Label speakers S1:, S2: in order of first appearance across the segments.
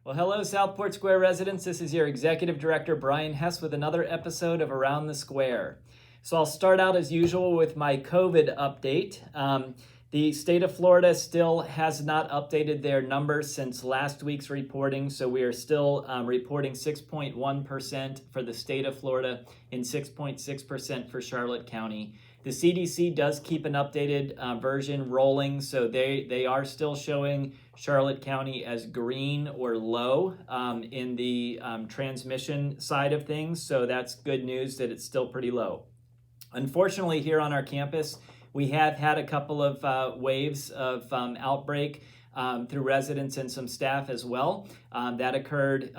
S1: Well, hello, Southport Square residents. This is your Executive Director, Brian Hess, with another episode of Around the Square. So I'll start out as usual with my COVID update. The state of Florida still has not updated their numbers since last week's reporting, so we are still reporting 6.1% for the state of Florida and 6.6% for Charlotte County. The CDC does keep an updated version rolling, so they are still showing Charlotte County as green or low in the transmission side of things, so that's good news that it's still pretty low. Unfortunately, here on our campus, we have had a couple of waves of outbreak through residents and some staff as well. That occurred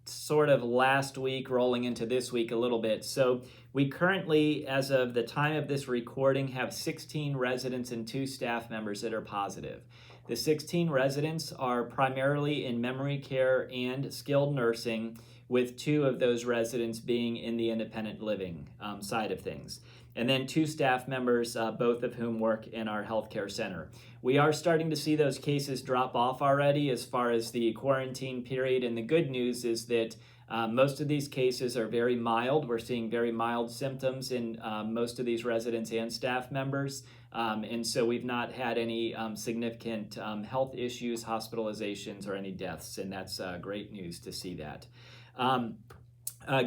S1: sort of last week, rolling into this week a little bit. So we currently, as of the time of this recording, have 16 residents and 2 staff members that are positive. The 16 residents are primarily in memory care and skilled nursing, with 2 of those residents being in the independent living side of things. And then 2 staff members, both of whom work in our healthcare center. We are starting to see those cases drop off already as far as the quarantine period. And the good news is that most of these cases are very mild. We're seeing very mild symptoms in most of these residents and staff members. And so we've not had any significant health issues, hospitalizations, or any deaths. And that's great news to see that.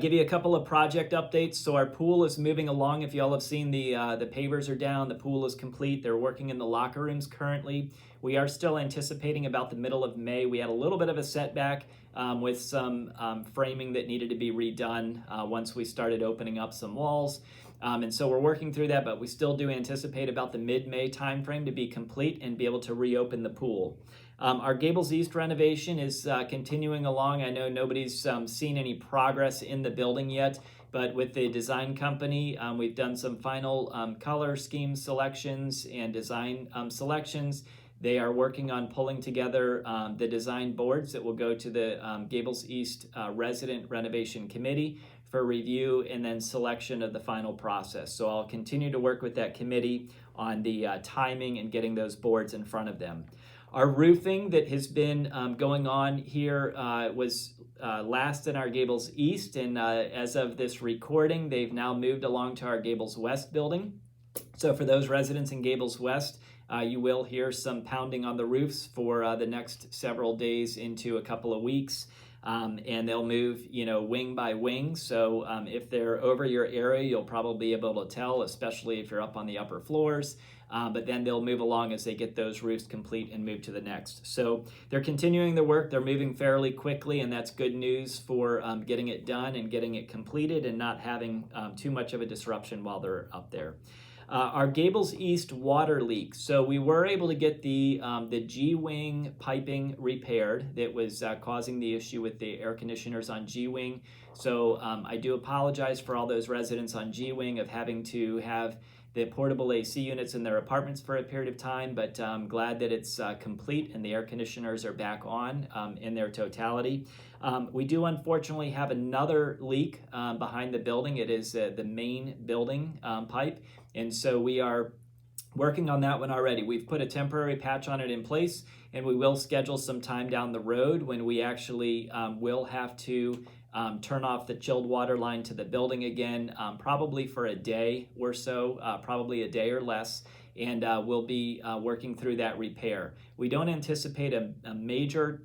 S1: Give you a couple of project updates. So our pool is moving along. If y'all have seen, the pavers are down, the pool is complete. They're working in the locker rooms currently. We are still anticipating about the middle of May. We had a little bit of a setback with some framing that needed to be redone once we started opening up some walls. And so we're working through that, but we still do anticipate about the mid-May timeframe to be complete and be able to reopen the pool. Our Gables East renovation is continuing along. I know nobody's seen any progress in the building yet, but with the design company, we've done some final color scheme selections and design selections. They are working on pulling together the design boards that will go to the Gables East Resident Renovation Committee for review and then selection of the final process. So I'll continue to work with that committee on the timing and getting those boards in front of them. Our roofing that has been going on here was last in our Gables East, and as of this recording, they've now moved along to our Gables West building. So for those residents in Gables West, you will hear some pounding on the roofs for the next several days into a couple of weeks. And they'll move, wing by wing. So if they're over your area, you'll probably be able to tell, especially if you're up on the upper floors. But then they'll move along as they get those roofs complete and move to the next. So they're continuing the work. They're moving fairly quickly, and that's good news for getting it done and getting it completed and not having too much of a disruption while they're up there. Our Gables East water leak. So we were able to get the G-Wing piping repaired that was causing the issue with the air conditioners on G-Wing. So I do apologize for all those residents on G-Wing of having to have the portable AC units in their apartments for a period of time, but I'm glad that it's complete and the air conditioners are back on in their totality. We do unfortunately have another leak behind the building. It is the main building pipe, and so we are working on that one already. We've put a temporary patch on it in place, and we will schedule some time down the road when we actually will have to turn off the chilled water line to the building again, probably for a day or so, probably a day or less, and we'll be working through that repair. We don't anticipate a major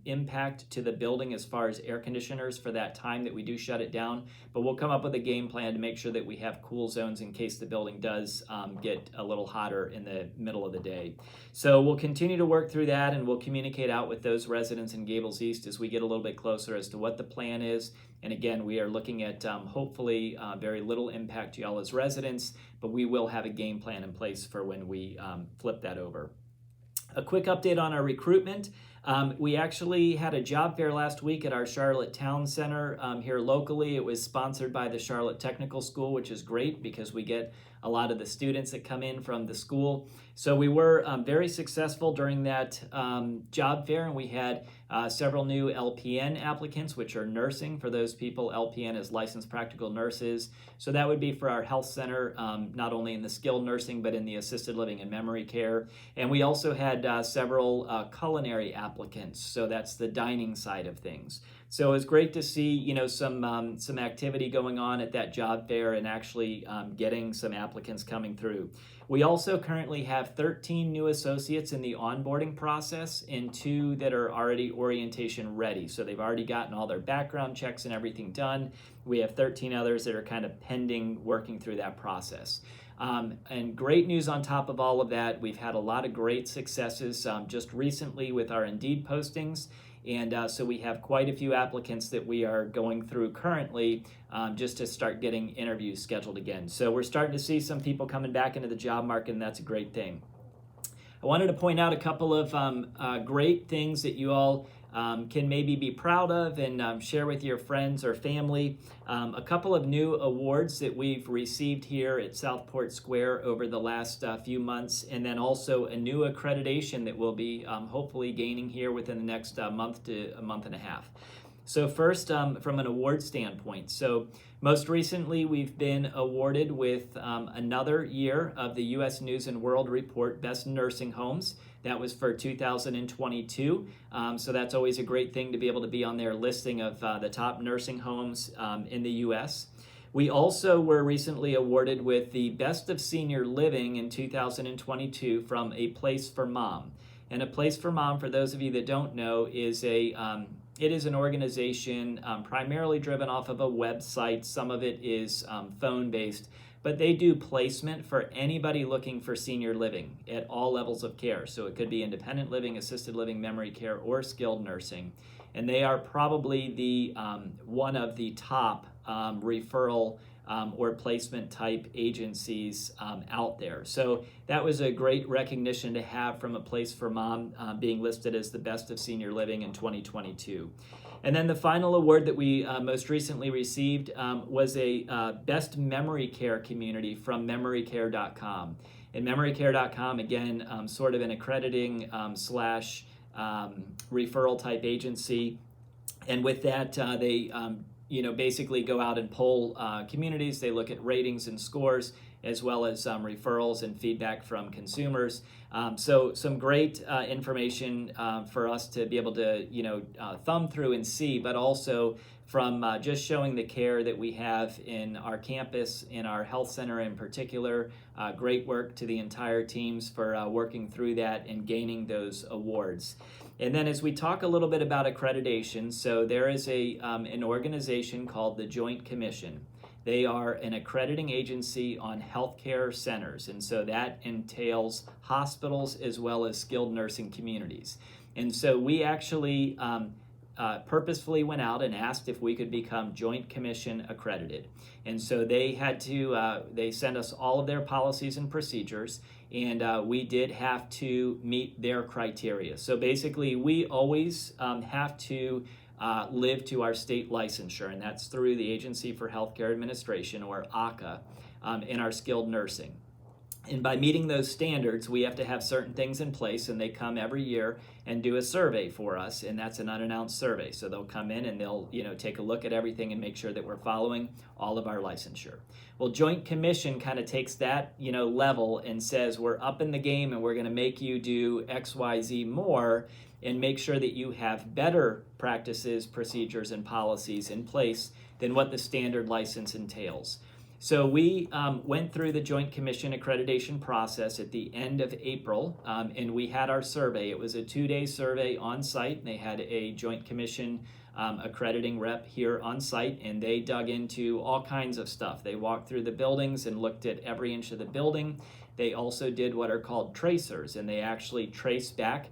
S1: impact to the building as far as air conditioners for that time that we do shut it down, but we'll come up with a game plan to make sure that we have cool zones in case the building does get a little hotter in the middle of the day. So we'll continue to work through that, and we'll communicate out with those residents in Gables East as we get a little bit closer as to what the plan is. And again, we are looking at hopefully very little impact to y'all as residents, but we will have a game plan in place for when we flip that over. A quick update on our recruitment. We actually had a job fair last week at our Charlotte Town Center here locally. It was sponsored by the Charlotte Technical School, which is great because we get a lot of the students that come in from the school. So we were very successful during that job fair, and we had several new LPN applicants, which are nursing. For those people, LPN is licensed practical nurses. So that would be for our health center, not only in the skilled nursing, but in the assisted living and memory care. And we also had several culinary applicants applicants. So that's the dining side of things. So it's great to see, some activity going on at that job fair and actually getting some applicants coming through. We also currently have 13 new associates in the onboarding process and 2 that are already orientation ready. So they've already gotten all their background checks and everything done. We have 13 others that are kind of pending working through that process. And great news on top of all of that, we've had a lot of great successes just recently with our Indeed postings. And so we have quite a few applicants that we are going through currently just to start getting interviews scheduled again. So we're starting to see some people coming back into the job market, and that's a great thing. I wanted to point out a couple of great things that you all can maybe be proud of and share with your friends or family. A couple of new awards that we've received here at Southport Square over the last few months, and then also a new accreditation that we'll be hopefully gaining here within the next month to a month and a half. So first, from an award standpoint, so most recently we've been awarded with another year of the U.S. News and World Report Best Nursing Homes. That was for 2022. So that's always a great thing to be able to be on their listing of the top nursing homes in the U.S. We also were recently awarded with the Best of Senior Living in 2022 from A Place for Mom. And A Place for Mom, for those of you that don't know, is it is an organization primarily driven off of a website. Some of it is phone-based, but they do placement for anybody looking for senior living at all levels of care. So it could be independent living, assisted living, memory care, or skilled nursing. And they are probably the one of the top referral or placement type agencies out there. So that was a great recognition to have from A Place for Mom being listed as the best of senior living in 2022. And then the final award that we most recently received was a Best Memory Care Community from MemoryCare.com. And MemoryCare.com, again, sort of an accrediting slash referral type agency. And with that, they basically go out and poll communities. They look at ratings and scores, as well as referrals and feedback from consumers. So some great information for us to be able to, thumb through and see, but also from just showing the care that we have in our campus, in our health center in particular. Great work to the entire teams for working through that and gaining those awards. And then as we talk a little bit about accreditation, so there is an organization called the Joint Commission. They are an accrediting agency on healthcare centers, and so that entails hospitals as well as skilled nursing communities. And so we actually purposefully went out and asked if we could become Joint Commission accredited. And so they had to, they sent us all of their policies and procedures, and we did have to meet their criteria. So basically, we always have to live to our state licensure, and that's through the Agency for Healthcare Administration, or AHCA, in our skilled nursing. And by meeting those standards, we have to have certain things in place, and they come every year and do a survey for us, and that's an unannounced survey. So they'll come in and they'll, take a look at everything and make sure that we're following all of our licensure. Well, Joint Commission kind of takes that, level and says, we're up in the game and we're going to make you do X, Y, Z more and make sure that you have better practices, procedures, and policies in place than what the standard license entails. So we went through the Joint Commission accreditation process at the end of April, and we had our survey. It was a 2-day survey on site. They had a Joint Commission accrediting rep here on site, and they dug into all kinds of stuff. They walked through the buildings and looked at every inch of the building. They also did what are called tracers, and they actually traced back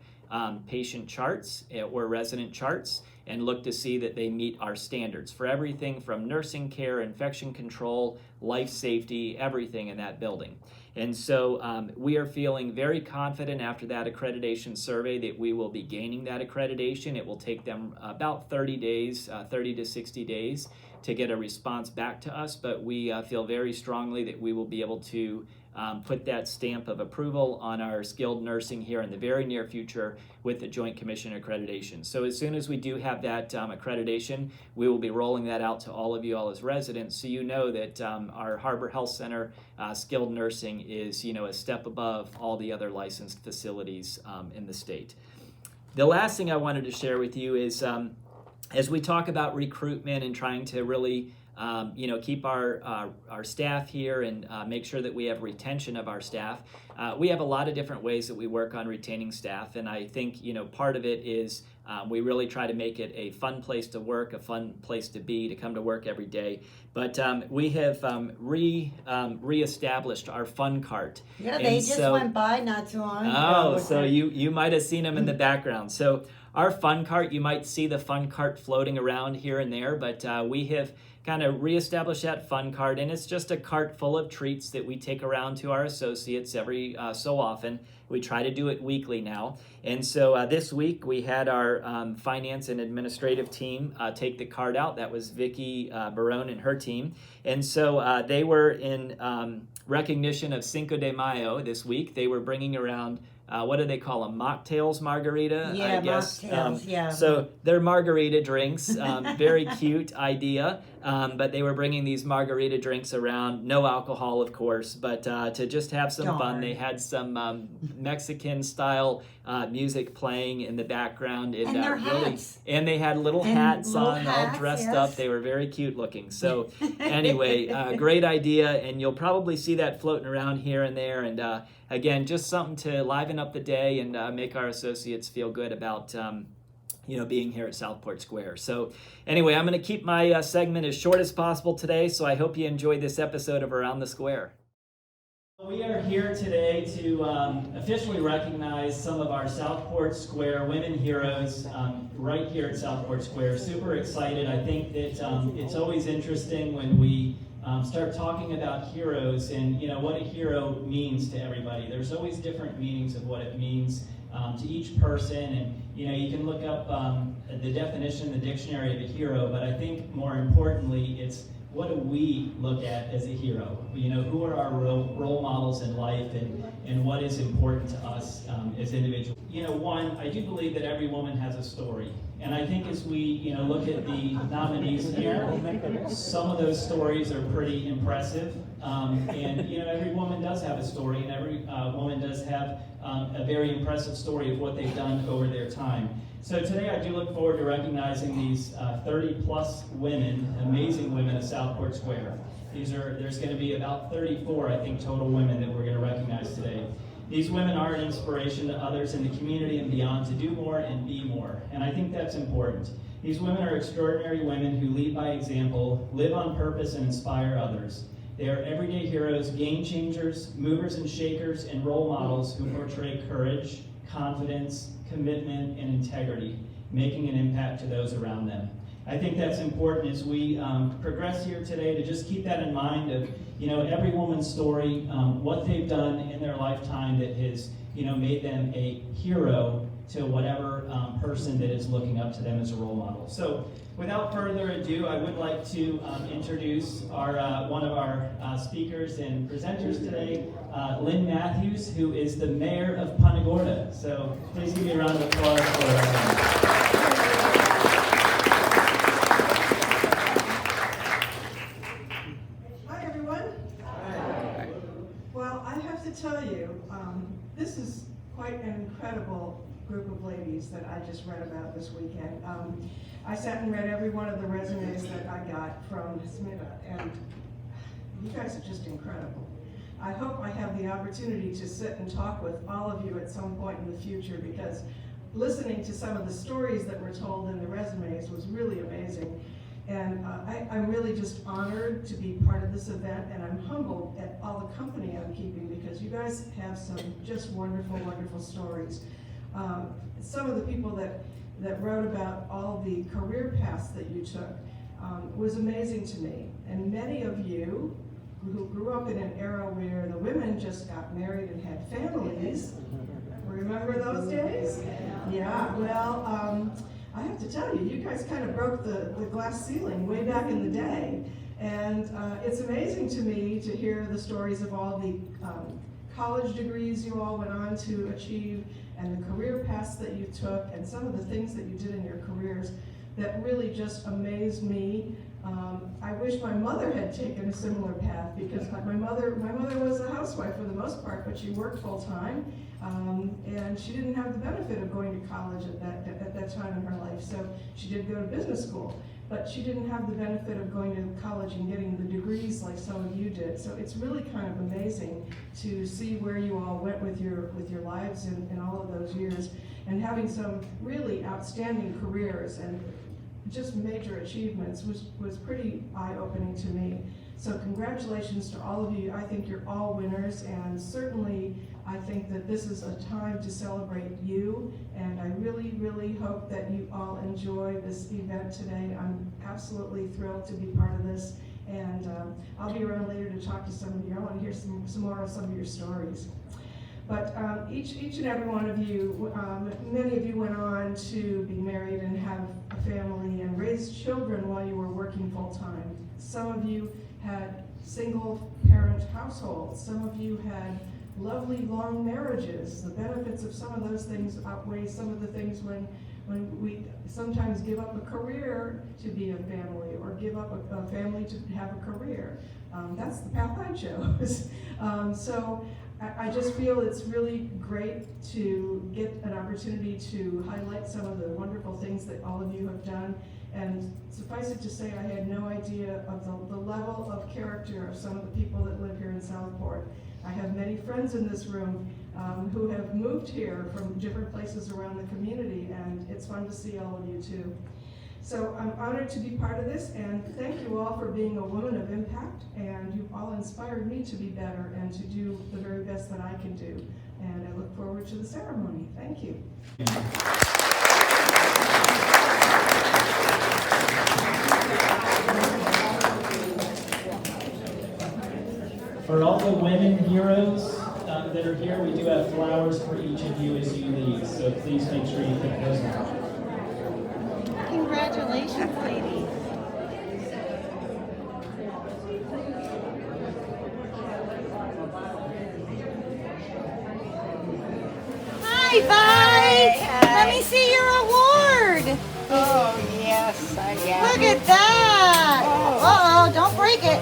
S1: patient charts or resident charts and look to see that they meet our standards for everything from nursing care, infection control, life safety, everything in that building. And so we are feeling very confident after that accreditation survey that we will be gaining that accreditation. It will take them about 30 days, 30 to 60 days to get a response back to us, but we feel very strongly that we will be able to put that stamp of approval on our skilled nursing here in the very near future with the Joint Commission accreditation. So as soon as we do have that accreditation, we will be rolling that out to all of you all as residents, so you know that our Harbor Health Center skilled nursing is a step above all the other licensed facilities in the state. The last thing I wanted to share with you is as we talk about recruitment and trying to really keep our staff here and make sure that we have retention of our staff. We have a lot of different ways that we work on retaining staff, and I think part of it is we really try to make it a fun place to work, a fun place to be, to come to work every day. But we have reestablished our fun cart.
S2: Yeah, they just went by not too long ago.
S1: Oh, so you might have seen them in the background. So our fun cart, you might see the fun cart floating around here and there, but we have kind of reestablish that fun cart, and it's just a cart full of treats that we take around to our associates every so often. We try to do it weekly now, and so this week we had our finance and administrative team take the cart out. That was Vicki Barone and her team, and so they were in recognition of Cinco de Mayo this week. They were bringing around what do they call them? Mocktails margarita,
S2: yeah,
S1: I guess.
S2: Mocktails, yeah.
S1: So they're margarita drinks. Very cute idea. But they were bringing these margarita drinks around. No alcohol, of course, but to just have some fun. They had some Mexican-style music playing in the background.
S2: And their hats.
S1: And they had little hats on, all dressed up. They were very cute looking. So anyway, great idea. And you'll probably see that floating around here and there. And again, just something to liven up the day and make our associates feel good about being here at Southport Square. So anyway, I'm going to keep my segment as short as possible today, so I hope you enjoyed this episode of Around the Square. We are here today to officially recognize some of our Southport Square women heroes right here at Southport Square. Super excited. I think that it's always interesting when we start talking about heroes and what a hero means to everybody. There's always different meanings of what it means to each person, and you can look up the definition in the dictionary of a hero, but I think more importantly it's what do we look at as a hero? Who are our role models in life, and what is important to us as individuals? One, I do believe that every woman has a story. And I think as we look at the nominees here, some of those stories are pretty impressive. And every woman does have a story, and every woman does have a very impressive story of what they've done over their time. So today I do look forward to recognizing these 30-plus women, amazing women of Southport Square. There's going to be about 34, I think, total women that we're going to recognize today. These women are an inspiration to others in the community and beyond to do more and be more, and I think that's important. These women are extraordinary women who lead by example, live on purpose, and inspire others. They are everyday heroes, game changers, movers and shakers, and role models who portray courage, confidence, commitment, and integrity, making an impact to those around them. I think that's important as we progress here today, to just keep that in mind of every woman's story, what they've done in their lifetime that has made them a hero to whatever person that is looking up to them as a role model. So without further ado, I would like to introduce one of our speakers and presenters today, Lynn Matthews, who is the mayor of Punta Gorda. So please give me a round of applause for her.
S3: Tell you, this is quite an incredible group of ladies that I just read about this weekend. I sat and read every one of the resumes that I got from Smita, and you guys are just incredible. I hope I have the opportunity to sit and talk with all of you at some point in the future, because listening to some of the stories that were told in the resumes was really amazing. And I'm really just honored to be part of this event, and I'm humbled at all the company I'm keeping, because you guys have some just wonderful, wonderful stories. Some of the people that wrote about all the career paths that you took was amazing to me. And many of you who grew up in an era where the women just got married and had families, remember those days? Yeah, well, I have to tell you, you guys kind of broke the glass ceiling way back in the day. And it's amazing to me to hear the stories of all the college degrees you all went on to achieve, and the career paths that you took, and some of the things that you did in your careers that really just amazed me. I wish my mother had taken a similar path, because my mother was a housewife for the most part, but she worked full time. and she didn't have the benefit of going to college at that time in her life. So she did go to business school, but she didn't have the benefit of going to college and getting the degrees like some of you did. So it's really kind of amazing to see where you all went with your lives in all of those years, and having some really outstanding careers and just major achievements was pretty eye-opening to me. So congratulations to all of you. I think you're all winners, and certainly I think that this is a time to celebrate you, and I really, really hope that you all enjoy this event today. I'm absolutely thrilled to be part of this, and I'll be around later to talk to some of you. I want to hear some more of some of your stories. But each and every one of you, many of you went on to be married and have a family and raise children while you were working full-time. Some of you had single-parent households. Some of you had lovely long marriages. The benefits of some of those things outweigh some of the things when we sometimes give up a career to be a family, or give up a family to have a career. That's the path I chose. So I just feel it's really great to get an opportunity to highlight some of the wonderful things that all of you have done. And suffice it to say, I had no idea of the level of character of some of the people that live here in Southport. I have many friends in this room who have moved here from different places around the community, and it's fun to see all of you too. So I'm honored to be part of this, and thank you all for being a woman of impact, and you've all inspired me to be better and to do the very best that I can do. And I look forward to the ceremony. Thank you.
S1: For all the women heroes that are here, we do have flowers for each of you as you leave, so please make sure you pick those up.
S4: Congratulations, lady. Hi, Vi. Let me see your award.
S2: Oh, yes, I am.
S4: Look at that. Uh-oh, don't break it.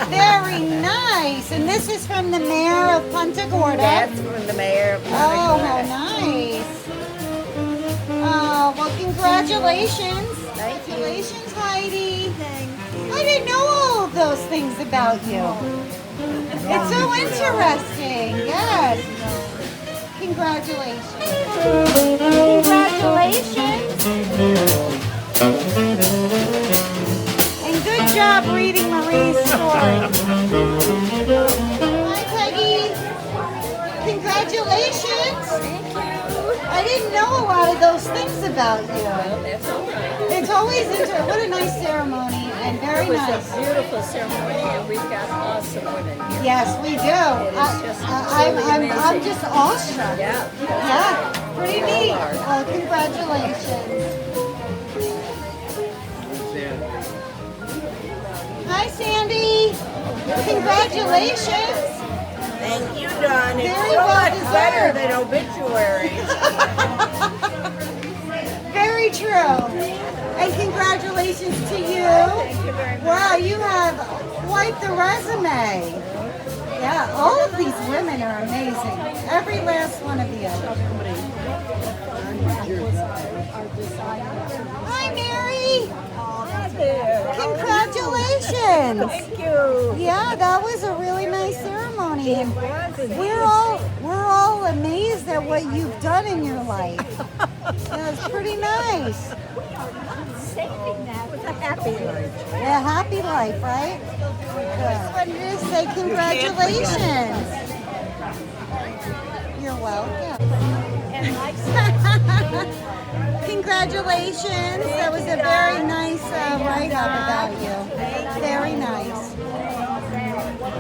S4: Very nice. And this is from the mayor of Punta Gorda.
S2: That's from the mayor of Punta
S4: Oh,
S2: Gorda.
S4: how nice. Oh, well, congratulations.
S2: Thank you.
S4: Congratulations, Heidi.
S2: Thank you.
S4: I didn't know all of those things about you. It's so interesting. Yes. Congratulations. Congratulations. And good job reading Marie's story. Hi, Peggy. Congratulations.
S2: Thank you.
S4: I didn't know a lot of those things about you.
S2: Well, that's all right.
S4: It's always interesting. What a nice ceremony, and very
S2: It was
S4: nice.
S2: a beautiful ceremony, and we've got awesome women here.
S4: Yes, we do. I'm just awestruck.
S2: Yeah.
S4: Yeah, pretty neat. Well, congratulations. Hi, Sandy. Congratulations.
S2: Thank you, Dawn. It's
S4: Very
S2: so
S4: well
S2: much better
S4: deserved.
S2: than obituaries.
S4: Very true. And congratulations to you.
S2: Thank you very much.
S4: Wow, you have quite the resume. Yeah, all of these women are amazing. Every last one of you. Hi, Mary.
S2: Hi there.
S4: Congratulations.
S2: Thank you.
S4: Yeah, that was a really nice ceremony. And
S2: It
S4: we're all amazed at what you've done in your life. That's pretty nice.
S2: Saving that was a happy life.
S4: Yeah, happy life, right? Just wanted to say congratulations. You're welcome.
S2: And my
S4: Congratulations. That was a very nice write-up about you. Very nice.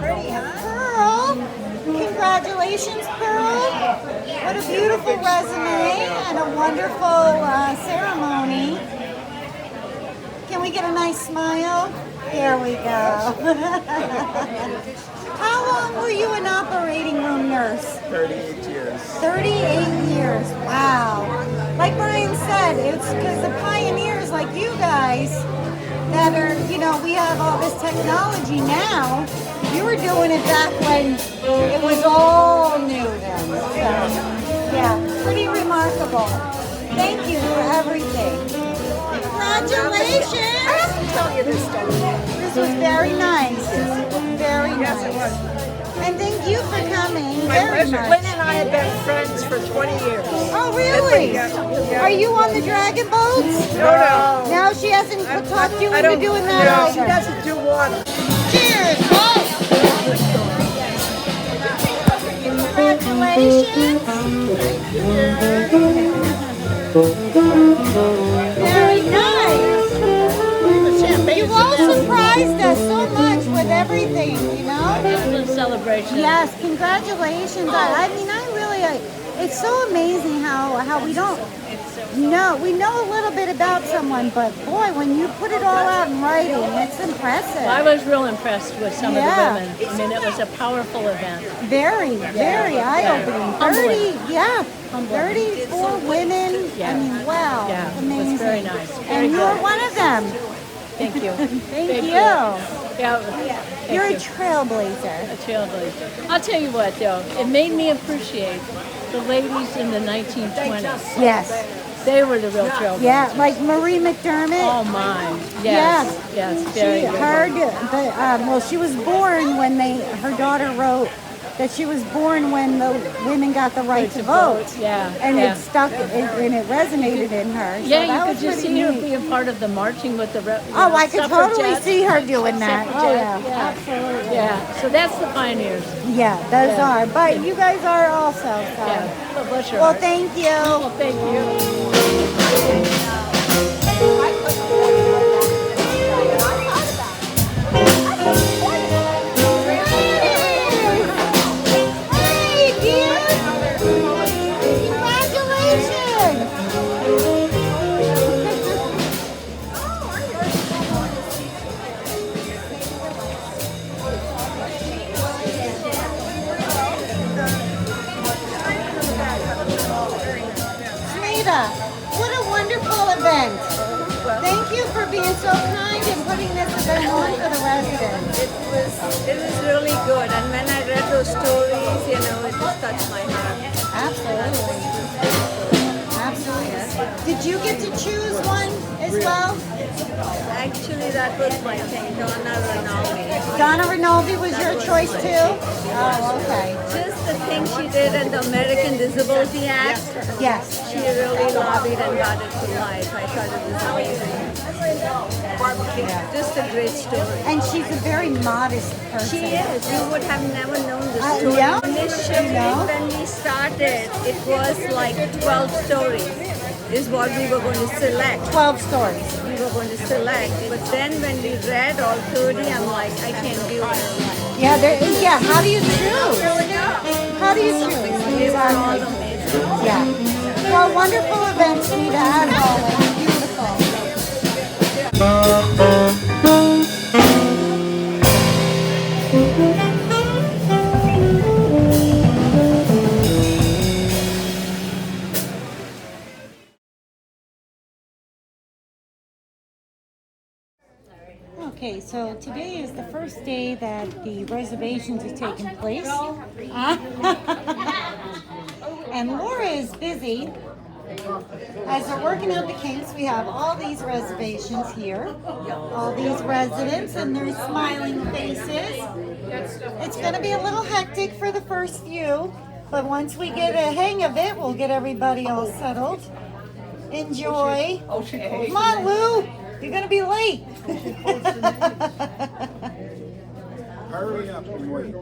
S2: pretty, huh?
S4: Pearl, congratulations, Pearl. What a beautiful resume and a wonderful ceremony. Can we get a nice smile? There we go. How long were you an operating room nurse?
S5: 38 years.
S4: 38 years. Wow. Like Brian said, it's because the pioneers like you guys that are, we have all this technology now. You were doing it back when it was all new then. So, remarkable. Thank you for everything. Congratulations.
S2: I have to tell you this story.
S4: This was very nice. Very nice.
S2: Yes, it was.
S4: And thank you for coming.
S2: My
S4: Very
S2: pleasure.
S4: much.
S2: Lynn and I have been friends for 20 years.
S4: Oh, really?
S2: Yeah.
S4: Are you on the dragon boats?
S2: No.
S4: Now she hasn't talked you
S2: I
S4: into
S2: don't
S4: doing that
S2: She
S4: either.
S2: doesn't do water.
S4: Cheers! Congratulations! Very nice! You all surprised us so much with everything, you know?
S5: It's a celebration.
S4: Yes, congratulations. I mean, it's so amazing how we don't know. We know a little bit about someone, but boy, when you put it all out in writing, it's impressive.
S5: I was real impressed with some
S4: Yeah.
S5: of the women. I mean, it was a powerful event.
S4: Very eye-opening.
S5: Humbling.
S4: 34 women.
S5: Yeah.
S4: I mean, wow.
S5: Yeah,
S4: It's
S5: it was
S4: amazing.
S5: very nice. Very
S4: And you're
S5: good.
S4: one of them.
S5: Thank you.
S4: Thank you.
S5: Yeah, thank
S4: You're a
S5: you.
S4: trailblazer.
S5: A trailblazer. I'll tell you what, though, it made me appreciate the ladies in the 1920s.
S4: Yes.
S5: They were the real trailblazers.
S4: Yeah, like Marie McDermott.
S5: Oh my. Yes. Yes. Very good.
S4: She was born when her daughter wrote that she was born when the women got the right to vote.
S5: Yeah.
S4: And
S5: yeah.
S4: it stuck, and it resonated in her. So
S5: Yeah,
S4: that
S5: you
S4: was
S5: could just
S4: pretty
S5: see her
S4: neat.
S5: being part of the marching with the
S4: Oh, I could totally
S5: suffragettes.
S4: see her doing that. Oh, yeah.
S5: Yeah.
S4: Absolutely.
S5: Yeah, so that's the pioneers.
S4: Yeah, those
S5: Yeah.
S4: are. But you guys are also. So.
S5: Yeah. Well, bless your
S4: Well,
S5: heart.
S4: thank you.
S5: Well, thank you.
S4: Hey, dear. Congratulations. Smita, what a wonderful event. Thank you for being so kind and putting this event on for the residents.
S6: It was really good, and when I read those stories, it just touched my heart.
S4: Absolutely. Absolutely. Did you get to choose one as well?
S6: Actually, that was my thing, Donna Rinaldi.
S4: Donna Rinaldi was your choice too? Oh, okay.
S6: Just the thing she did in the American Disability Act,
S4: Yes.
S6: she really lobbied and got it to life. I thought it was amazing. Just a great story.
S4: And she's a very modest person.
S6: She is. You would have never known the story.
S4: yeah.
S6: Initially, when we started, it was like 12 stories is what we were going to select.
S4: 12 stories.
S6: We were going to select. But then when we read all 30, I'm like, I can't do it.
S4: Yeah, how do you choose? How do you choose?
S6: They were all
S4: Exactly.
S6: amazing.
S4: Yeah. Well, wonderful event, Smita, as always. Beautiful. Okay, so today is the first day that the reservations are taking place. And Laura is busy. As they're working out the kinks, we have all these reservations here. All these residents and their smiling faces. It's going to be a little hectic for the first few, but once we get a hang of it, we'll get everybody all settled. Enjoy. Come on, Lou. You're going to be late.
S7: Hurry up and wait.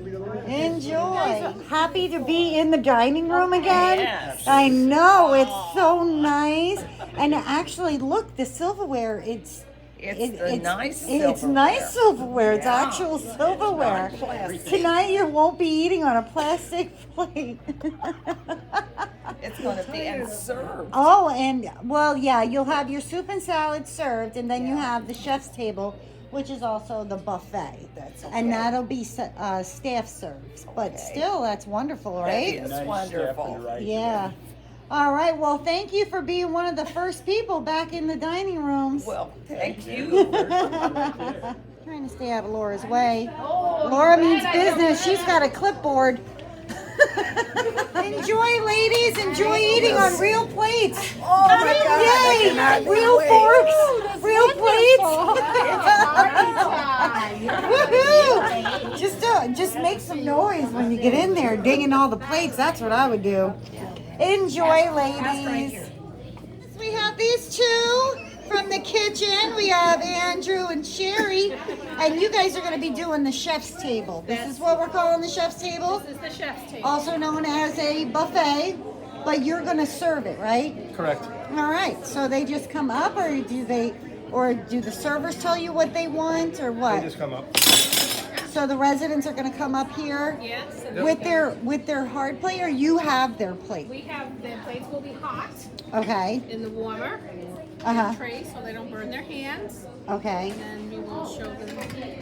S4: Enjoy. Happy to be in the dining room again. Yes. I know, it's so nice. And actually, look, the silverware, it's nice silverware. It's actual silverware. Tonight you won't be eating on a plastic plate.
S8: It's going to be served.
S4: Oh, and well, yeah, you'll have your soup and salad served, and then you have the chef's table, which is also the buffet.
S8: That's okay.
S4: And that'll be staff serves. But still, that's wonderful, right?
S8: That is wonderful.
S4: Yeah. All right. Well, thank you for being one of the first people back in the dining rooms.
S8: Well, thank you.
S4: Trying to stay out of Laura's way. Laura means business. She's got a clipboard. Enjoy, ladies. guys enjoy eating on real plates.
S8: Oh my God, I
S4: Yay!
S8: cannot
S4: Real
S8: wait.
S4: forks, real plates. Woohoo! Just make some noise when you get in there, dinging all the plates. That's what I would do. Enjoy, ladies. We have these two from the kitchen. We have Andrew and Sherry, and you guys are going to be doing the chef's table. This is what we're calling the chef's table.
S5: This is the chef's table.
S4: Also known as a buffet, but you're going to serve it, right?
S9: Correct.
S4: All right. So they just come up, or do the servers tell you what they want, or what?
S9: They just come up.
S4: So the residents are going to come up here
S5: Yes.
S4: with their hard plate, or you have their plate.
S5: We have, the plates will be hot
S4: Okay.
S5: in the warmer tray so they don't burn their hands.
S4: Okay.
S5: And we will show them.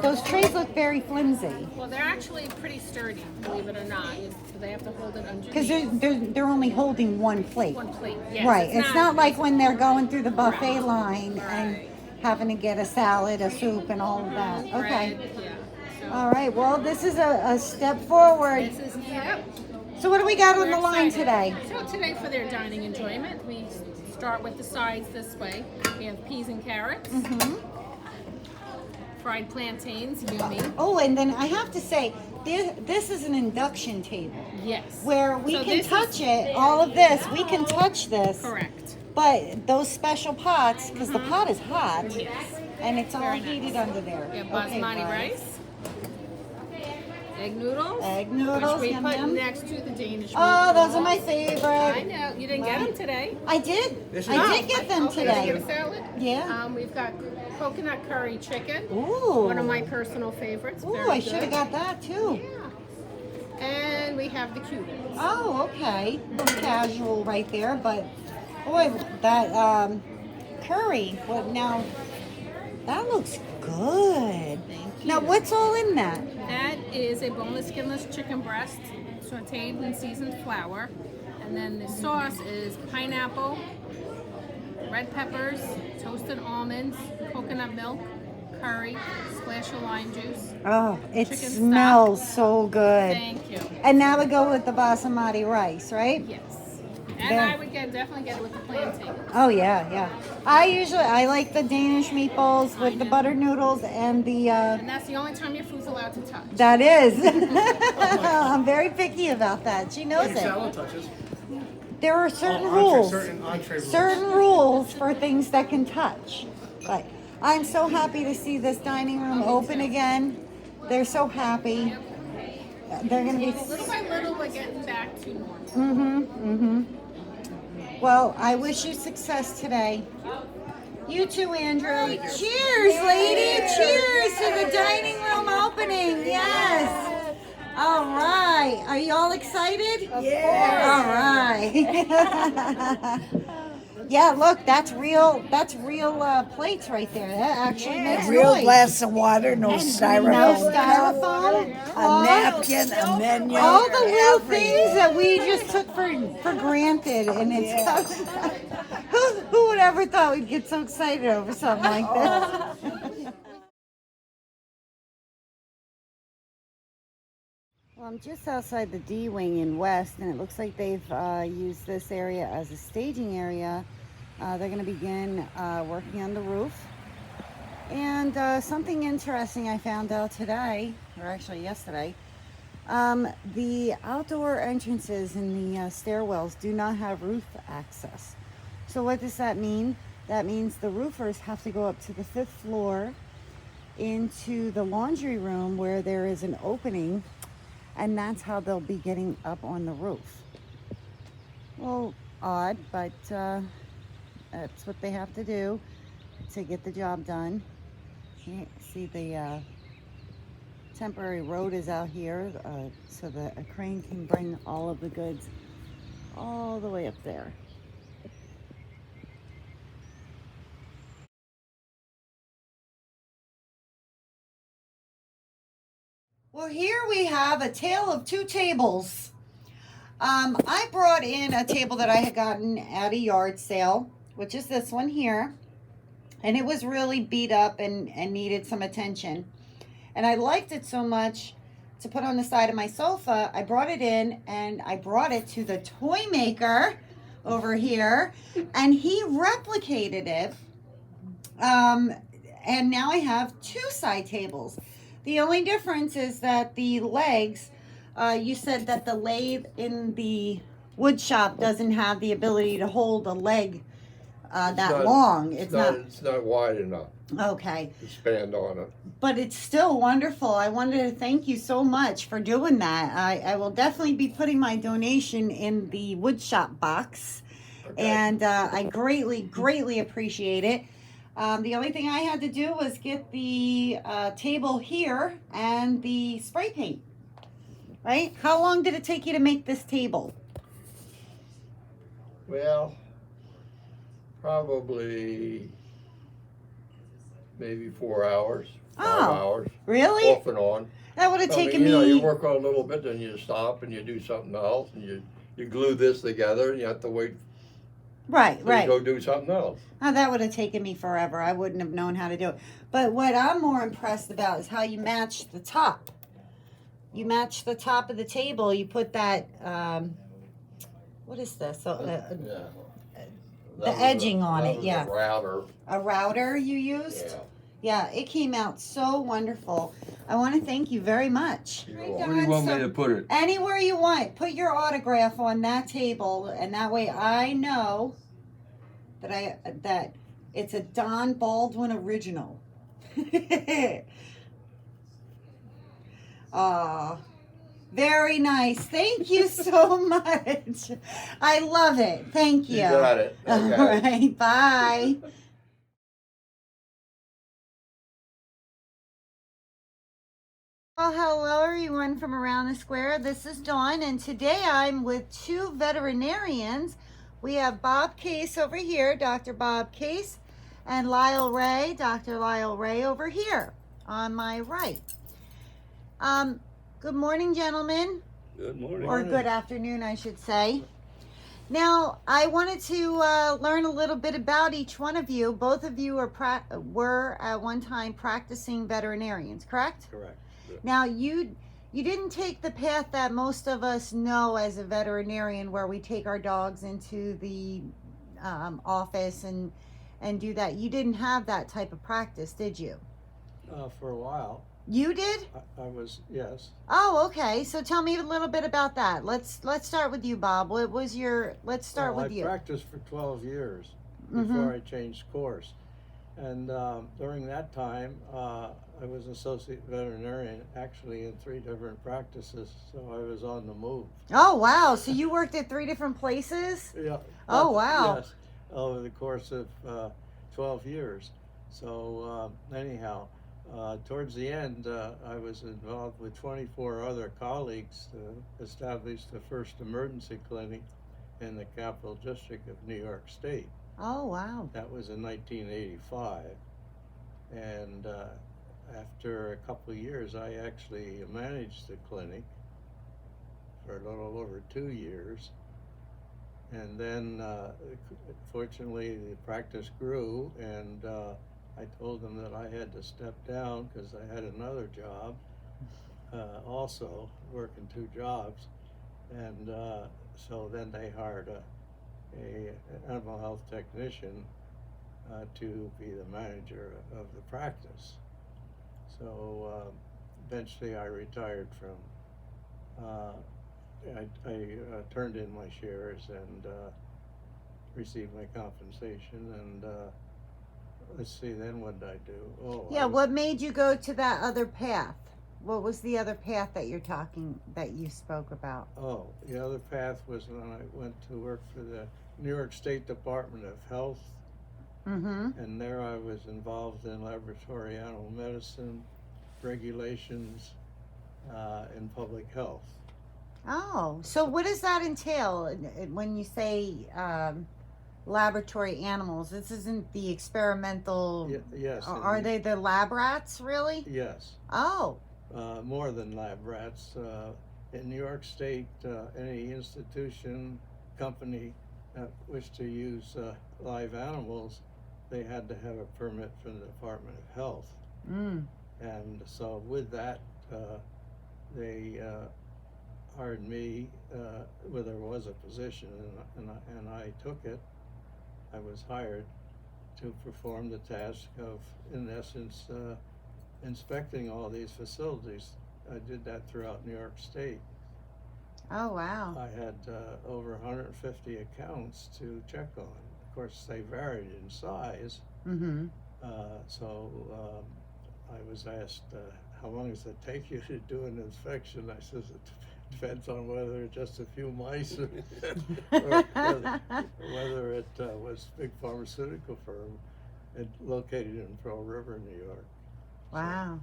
S4: Those trays look very flimsy.
S5: Well, they're actually pretty sturdy, believe it or not. So they have to hold it underneath.
S4: Because they're only holding one plate.
S5: One plate, yes.
S4: Right. It's not like when they're going through the buffet line and
S5: Right.
S4: having to get a salad, a soup, and all of that. Okay.
S5: Bread, yeah. So
S4: All right. Well, this is a step forward.
S5: this is, yep.
S4: So what do we got on the
S5: We're
S4: line
S5: excited.
S4: today?
S5: So today for their dining enjoyment, we start with the sides this way. We have peas and carrots. Fried plantains, yummy.
S4: Oh, and then I have to say, this is an induction table
S5: Yes.
S4: where we
S5: So
S4: can
S5: this
S4: touch
S5: is-
S4: it. All of this, we can touch this.
S5: Correct.
S4: But those special pots, because the pot is hot,
S5: Yes.
S4: and it's all
S5: Very nice.
S4: heated under there.
S5: We have
S4: Okay,
S5: basmati
S4: guys.
S5: rice. Egg noodles.
S4: Egg noodles,
S5: Which we
S4: yum,
S5: put
S4: yum.
S5: next to the Danish
S4: Oh, those are
S5: meatballs.
S4: my
S5: I
S4: favorite.
S5: know. You didn't get them today.
S4: I did.
S9: This is-
S4: I did get them
S5: Okay, did you
S4: today.
S5: get a salad?
S4: Yeah.
S5: We've got coconut curry chicken.
S4: Ooh.
S5: One of my personal favorites.
S4: Ooh,
S5: Very
S4: I should have
S5: good.
S4: got that too.
S5: Yeah. And we have the cuties.
S4: Oh, okay. A little casual right there, but boy, that curry. What now? That looks good. Now, what's all in that?
S5: That is a boneless, skinless chicken breast, sauteed in seasoned flour. And then the sauce is pineapple, red peppers, toasted almonds, coconut milk, curry, splash of lime juice.
S4: Oh, it
S5: Chicken
S4: smells so good.
S5: Thank you.
S4: And now we go with the basmati rice, right?
S5: Yes. And
S4: There.
S5: I would definitely get it with the plantain.
S4: Oh yeah, yeah. I like the Danish meatballs with the butter noodles and the.
S5: And that's the only time your food's allowed to touch.
S4: That is. I'm very picky about that. She knows it.
S9: Salad touches.
S4: There are certain
S9: entree-
S4: rules.
S9: certain entree rules.
S4: Certain rules for things that can touch. But I'm so happy to see this dining room open again. They're so happy. They're gonna be.
S5: Little by little, we're getting back to normal.
S4: Well, I wish you success today. You too, Andrew. Cheers, lady. Cheers to the dining room opening. Yes. All right. Are you all excited? Yeah. All right. Yeah, look, that's real plates right there. That actually makes
S8: Real
S4: noise.
S8: glass of water, no styrofoam.
S4: No styrofoam.
S8: A napkin, a menu.
S4: All the little things that we just took for granted, and it's who would ever thought we'd get so excited over something like this? Well, I'm just outside the D wing in West, and it looks like they've used this area as a staging area. They're going to begin working on the roof. And something interesting I found out today, or actually yesterday, the outdoor entrances in the stairwells do not have roof access. So what does that mean? That means the roofers have to go up to the 5th floor into the laundry room where there is an opening, and that's how they'll be getting up on the roof. Well, odd, but that's what they have to do to get the job done. You see the temporary road is out here, so that a crane can bring all of the goods all the way up there. Well, here we have a tale of two tables. I brought in a table that I had gotten at a yard sale, which is this one here. And it was really beat up and needed some attention. And I liked it so much to put on the side of my sofa, I brought it in and I brought it to the toy maker over here, and he replicated it. And now I have 2 side tables. The only difference is that the legs, you said that the lathe in the wood shop doesn't have the ability to hold a leg long. It's
S9: not wide enough
S4: okay.
S9: to stand on it.
S4: But it's still wonderful. I wanted to thank you so much for doing that. I will definitely be putting my donation in the wood shop box.
S9: Okay.
S4: And I greatly appreciate it. The only thing I had to do was get the table here and the spray paint. Right? How long did it take you to make this table?
S9: Well, probably maybe 4 hours, 5 hours.
S4: Really?
S9: Off and on.
S4: That would have taken
S9: You know,
S4: me.
S9: you work on a little bit, then you stop and you do something else, and you glue this together, and you have to wait
S4: Right.
S9: till you go do something else.
S4: Oh, that would have taken me forever. I wouldn't have known how to do it. But what I'm more impressed about is how you match the top. You match the top of the table. You put that, what is this? The edging on it, yeah.
S9: A router.
S4: A router you used?
S9: Yeah.
S4: Yeah, it came out so wonderful. I want to thank you very much.
S9: Where do you want me to put it?
S4: Anywhere you want. Put your autograph on that table, and that way I know that it's a Don Baldwin original. Very nice. Thank you so much. I love it. Thank you.
S9: You got it. Okay.
S4: All right. Bye. Well, hello everyone from around the square. This is Dawn, and today I'm with 2 veterinarians. We have Bob Case over here, Dr. Bob Case, and Lyle Ray, Dr. Lyle Ray over here on my right. Good morning, gentlemen.
S9: Good morning.
S4: Or good afternoon, I should say. Now, I wanted to learn a little bit about each one of you. Both of you were at one time practicing veterinarians, correct?
S9: Correct.
S4: Now, you didn't take the path that most of us know as a veterinarian, where we take our dogs into the office and do that. You didn't have that type of practice, did you?
S10: For a while.
S4: You did?
S10: I was, yes.
S4: Oh, okay. So tell me a little bit about that. Let's start with you, Bob. What was your? Let's start with you.
S10: I practiced for 12 years before I changed course, and during that time, I was associate veterinarian actually in 3 different practices, so I was on the move.
S4: Oh wow! So you worked at 3 different places?
S10: Yeah.
S4: Oh wow!
S10: Yes, over the course of 12 years. So anyhow. Towards the end, I was involved with 24 other colleagues to establish the first emergency clinic in the Capital District of New York State.
S4: Oh, wow.
S10: That was in 1985. And after a couple of years, I actually managed the clinic for a little over 2 years. And then, fortunately, the practice grew, and I told them that I had to step down because I had another job, also working 2 jobs, and so then they hired an animal health technician to be the manager of the practice. So eventually I retired from, I turned in my shares and received my compensation, and let's see, then what did I do? Oh,
S4: Yeah, what made you go to that other path? What was the other path that you spoke about?
S10: Oh, the other path was when I went to work for the New York State Department of Health.
S4: Mm-hmm.
S10: And there I was involved in laboratory animal medicine, regulations, and public health.
S4: Oh, so what does that entail when you say laboratory animals? This isn't the experimental.
S10: Yes.
S4: Are they the lab rats, really?
S10: Yes.
S4: Oh.
S10: More than lab rats. In New York State, any institution, company that wished to use live animals, they had to have a permit from the Department of Health.
S4: Mm.
S10: And so with that, they hired me, well, there was a position, and I took it. I was hired to perform the task of, in essence, inspecting all these facilities. I did that throughout New York State.
S4: Oh, wow.
S10: I had over 150 accounts to check on. Of course, they varied in size.
S4: Mm-hmm.
S10: So I was asked, how long does it take you to do an inspection? I says, it depends on whether it's just a few mice or whether it was a big pharmaceutical firm located in Pearl River, New York.
S4: Wow.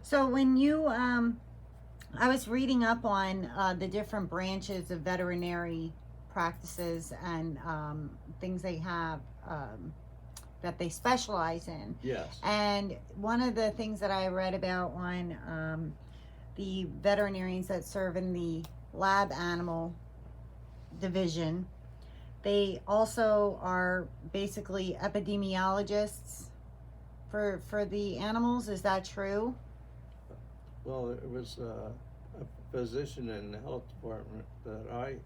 S4: So when you, I was reading up on the different branches of veterinary practices and things they have that they specialize in.
S10: Yes.
S4: And one of the things that I read about on the veterinarians that serve in the lab animal division, they also are basically epidemiologists for the animals. Is that true?
S10: Well, it was a position in the health department that I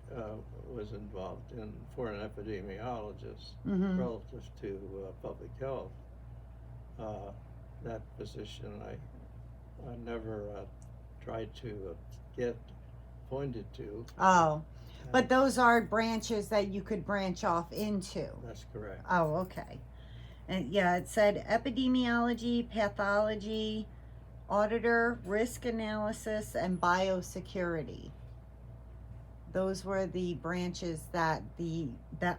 S10: was involved in for an epidemiologist relative to public health. That position I never tried to get appointed to.
S4: Oh, but those are branches that you could branch off into.
S10: That's correct.
S4: Oh, okay. And yeah, it said epidemiology, pathology, auditor, risk analysis, and biosecurity. Those were the branches that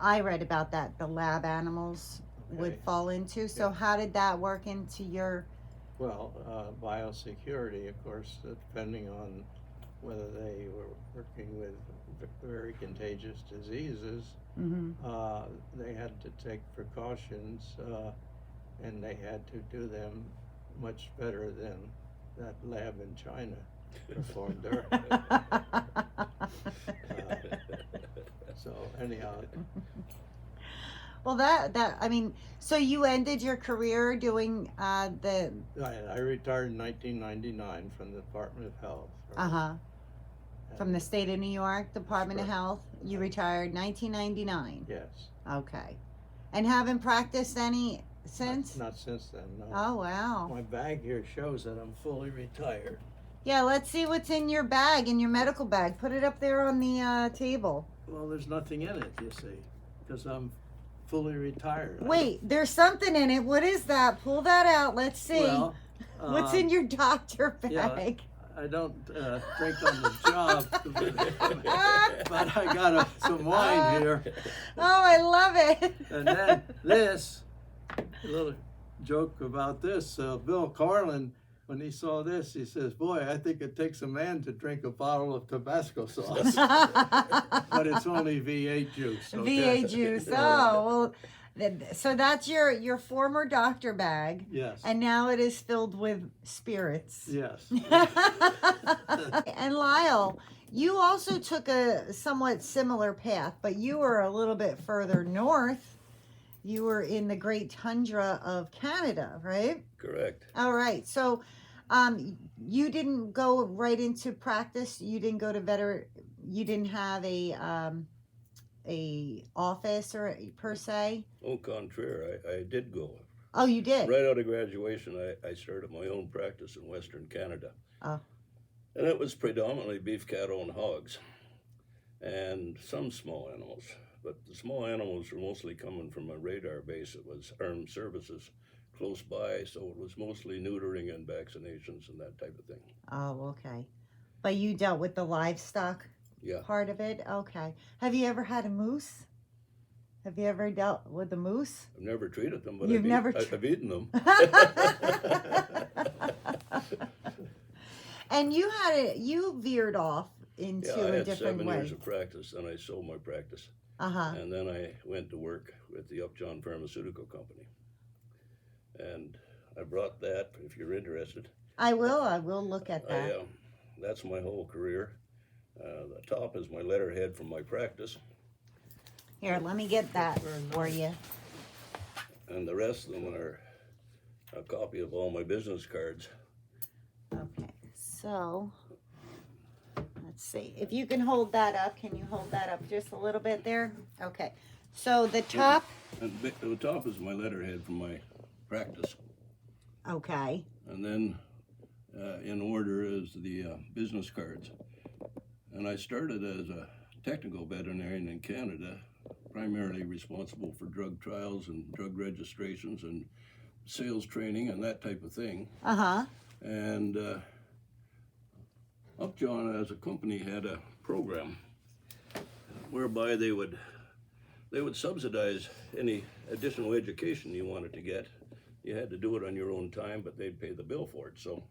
S4: I read about that the lab animals would fall into. So
S10: Yeah.
S4: how did that work into your?
S10: Well, biosecurity, of course, depending on whether they were working with very contagious diseases, they had to take precautions, and they had to do them much better than that lab in China performed their. So anyhow.
S4: Well, that I mean, so you ended your career doing the.
S10: I retired in 1999 from the Department of Health. Right?
S4: From the state of New York Department of
S10: correct.
S4: Health. You retired 1999.
S10: Yes.
S4: Okay, and haven't practiced any since.
S10: Not since then. No.
S4: Oh, wow.
S10: My bag here shows that I'm fully retired.
S4: Yeah, let's see what's in your bag, in your medical bag. Put it up there on the table.
S10: Well, there's nothing in it, you see, because I'm fully retired.
S4: Wait, there's something in it. What is that? Pull that out. Let's see.
S10: Well,
S4: what's in your doctor bag?
S10: yeah, I don't drink on the job, but I got some wine here.
S4: Oh, I love it.
S10: And then this, a little joke about this, Bill Carlin, when he saw this, he says, boy, I think it takes a man to drink a bottle of Tabasco sauce. But it's only V8 juice. Okay?
S4: V8 juice. Oh, well, so that's your former doctor bag.
S10: Yes.
S4: And now it is filled with spirits.
S10: Yes.
S4: And Lyle, you also took a somewhat similar path, but you were a little bit further north. You were in the great tundra of Canada, right?
S9: Correct.
S4: All right. So you didn't go right into practice. You didn't go to you didn't have a office or per se.
S9: Au contraire, I did go.
S4: Oh, you did?
S9: Right out of graduation, I started my own practice in Western Canada.
S4: Oh.
S9: And it was predominantly beef, cattle, and hogs, and some small animals. But the small animals were mostly coming from a radar base. It was armed services close by, so it was mostly neutering and vaccinations and that type of thing.
S4: Oh, okay. But you dealt with the livestock part of it? Okay. Have you ever had a moose? Have you ever dealt with a moose?
S9: I've never treated them, but I've eaten them.
S4: And you veered off into a different way.
S9: I had 7 years of practice, then I sold my practice. And then I went to work with the Upjohn Pharmaceutical Company. And I brought that, if you're interested.
S4: I will look at that.
S9: That's my whole career. The top is my letterhead from my practice.
S4: Here, let me get that for you.
S9: And the rest of them are a copy of all my business cards.
S4: Okay, so see. If you can hold that up, can you hold that up just a little bit there? Okay. So the top.
S9: And the top is my letterhead from my practice.
S4: Okay.
S9: And then in order is the business cards. And I started as a technical veterinarian in Canada, primarily responsible for drug trials and drug registrations and sales training and that type of thing.
S4: Uh-huh.
S9: And Upjohn as a company had a program whereby they would subsidize any additional education you wanted to get. You had to do it on your own time, but they'd pay the bill for it. So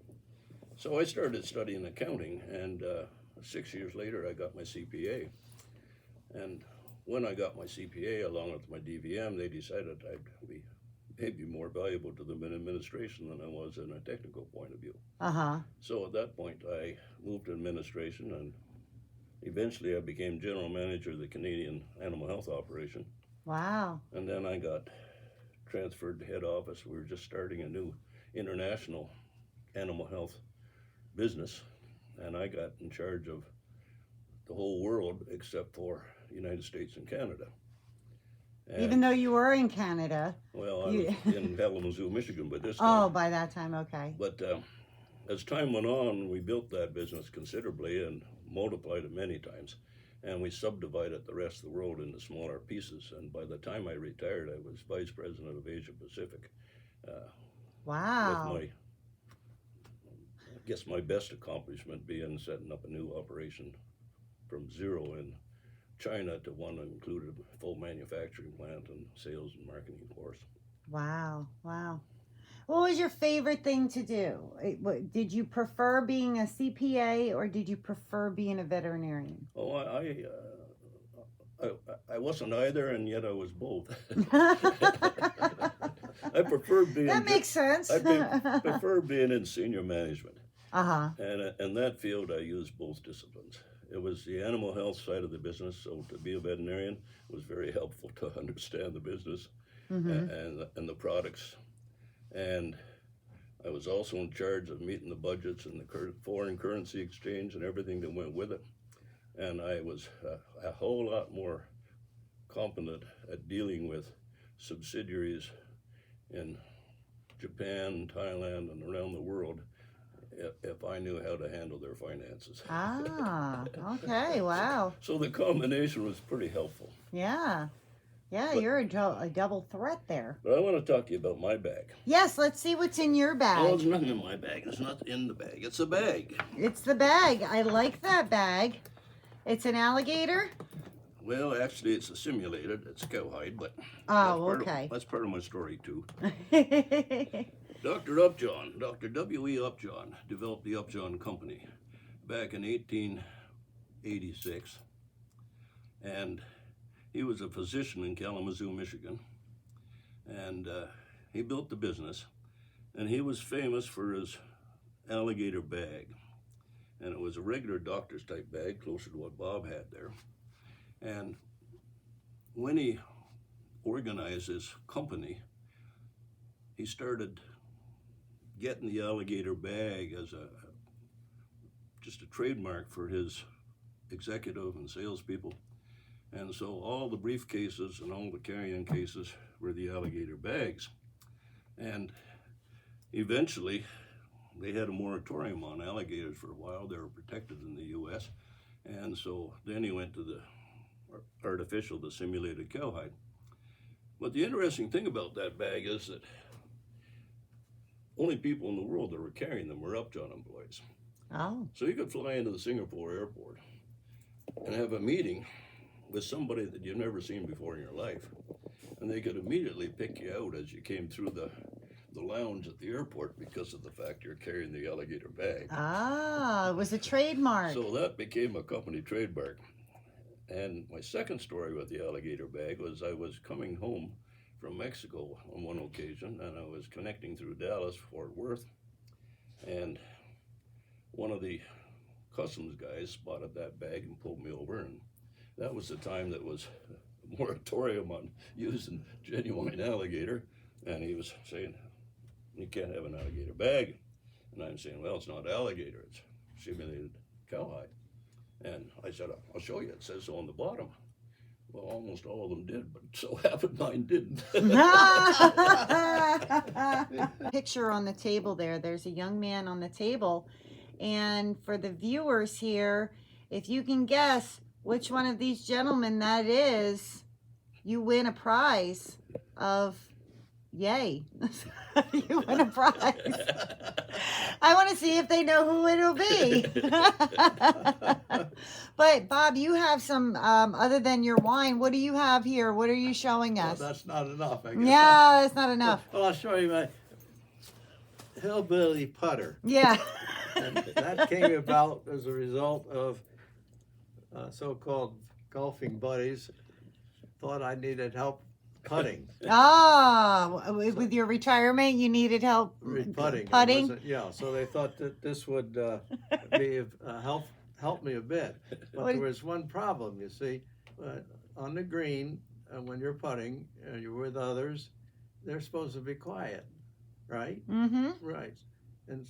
S9: I started studying accounting, and 6 years later I got my CPA. And when I got my CPA along with my DVM, they decided I'd be maybe more valuable to them in administration than I was in a technical point of view.
S4: Uh-huh.
S9: So at that point I moved to administration, and eventually I became general manager of the Canadian animal health operation.
S4: Wow.
S9: And then I got transferred to head office. We were just starting a new international animal health business, and I got in charge of the whole world except for the United States and Canada. And,
S4: even though you were in Canada.
S9: well, I was in Kalamazoo, Michigan by this time.
S4: Oh, by that time, okay.
S9: But as time went on, we built that business considerably and multiplied it many times. And we subdivided the rest of the world into smaller pieces. And by the time I retired, I was vice president of Asia Pacific.
S4: Wow.
S9: With I guess my best accomplishment being setting up a new operation from zero in China to one that included a full manufacturing plant and sales and marketing force.
S4: Wow. Wow. What was your favorite thing to do? Did you prefer being a CPA or did you prefer being a veterinarian?
S9: Oh, I wasn't either, and yet I was both. I preferred being.
S4: That makes sense.
S9: I preferred being in senior management.
S4: Uh-huh.
S9: And in that field, I used both disciplines. It was the animal health side of the business, so to be a veterinarian was very helpful to understand the business and the products. And I was also in charge of meeting the budgets and the foreign currency exchange and everything that went with it. And I was a whole lot more competent at dealing with subsidiaries in Japan, Thailand, and around the world if I knew how to handle their finances.
S4: Ah, okay, wow.
S9: So the combination was pretty helpful.
S4: Yeah. Yeah, you're a double threat there.
S9: But I want to talk to you about my bag.
S4: Yes, let's see what's in your bag.
S9: Oh, there's nothing in my bag. There's nothing in the bag. It's a bag.
S4: It's the bag. I like that bag. It's an alligator?
S9: Well, actually, it's a simulated. It's cowhide, but
S4: oh, okay.
S9: That's part of my story, too. Dr. Upjohn, Dr. W.E. Upjohn, developed the Upjohn Company back in 1886. And he was a physician in Kalamazoo, Michigan. And he built the business. And he was famous for his alligator bag. And it was a regular doctor's type bag, closer to what Bob had there. And when he organized his company, he started getting the alligator bag as just a trademark for his executive and salespeople. And so all the briefcases and all the carry-on cases were the alligator bags. And eventually, they had a moratorium on alligators for a while. They were protected in the U.S. And so then he went to the the simulated cowhide. But the interesting thing about that bag is that only people in the world that were carrying them were Upjohn employees.
S4: Oh.
S9: So you could fly into the Singapore airport and have a meeting with somebody that you've never seen before in your life. And they could immediately pick you out as you came through the lounge at the airport because of the fact you're carrying the alligator bag.
S4: Ah, it was a trademark.
S9: So that became a company trademark. And my second story with the alligator bag was I was coming home from Mexico on one occasion, and I was connecting through Dallas, Fort Worth, and one of the customs guys spotted that bag and pulled me over, and that was the time that was a moratorium on using genuine alligator, and he was saying, you can't have an alligator bag. And I'm saying, well, it's not alligator, it's simulated cowhide. And I said, I'll show you. It says so on the bottom. Well, almost all of them did, but so happened mine didn't.
S4: Picture on the table there. There's a young man on the table. And for the viewers here, if you can guess which one of these gentlemen that is, you win a prize of yay. You win a prize. I want to see if they know who it'll be. But Bob, you have some, other than your wine, what do you have here? What are you showing us?
S10: Well, that's not enough, I guess.
S4: Yeah, that's not enough.
S10: Well, I'll show you my hillbilly putter.
S4: Yeah.
S10: And that came about as a result of so-called golfing buddies thought I needed help putting.
S4: Ah, with your retirement, you needed help
S10: Putting.
S4: Putting?
S10: Yeah, so they thought that this would be help me a bit. But there was one problem, you see. On the green, when you're putting and you're with others, they're supposed to be quiet, right?
S4: Mm-hmm.
S10: Right.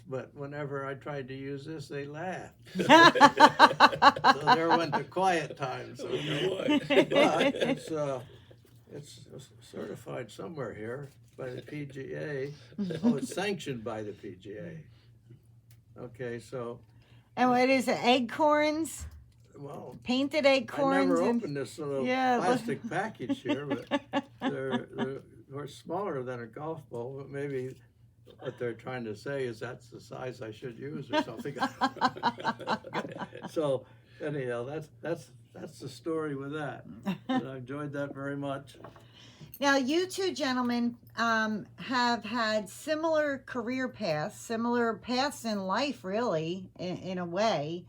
S10: But whenever I tried to use this, they laughed. So there went the quiet time. So but it's certified somewhere here by the PGA. Oh, it's sanctioned by the PGA. Okay, so.
S4: And what is it? Acorns?
S10: Well,
S4: painted acorns.
S10: I never opened this little
S4: yeah,
S10: plastic package here, but they're smaller than a golf ball. But maybe what they're trying to say is that's the size I should use or something. So anyhow, that's the story with that. And I enjoyed that very much.
S4: Now, you two gentlemen have had similar career paths, similar paths in life, really, in a way.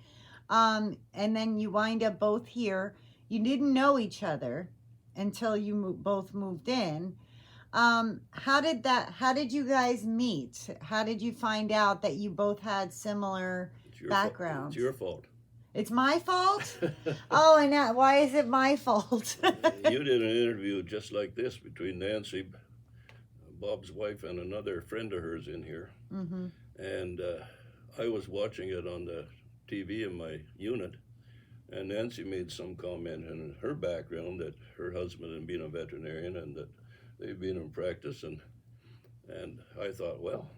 S4: And then you wind up both here. You didn't know each other until you both moved in. How did you guys meet? How did you find out that you both had similar backgrounds?
S9: It's your fault.
S4: It's my fault? Oh, and why is it my fault?
S9: You did an interview just like this between Nancy, Bob's wife, and another friend of hers in here. Mm-hmm. And I was watching it on the TV in my unit, and Nancy made some comment in her background that her husband had been a veterinarian and that they've been in practice, and I thought, well,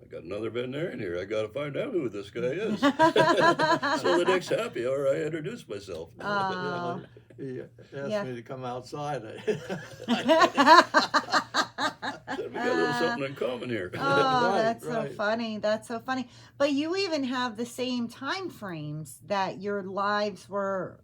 S9: I got another veterinarian here. I got to find out who this guy is. So the next happy hour, I introduced myself.
S10: He asked me to come outside.
S9: Said we got a little something in common here.
S4: Oh, that's so funny. That's so funny. But you even have the same time frames that your lives were,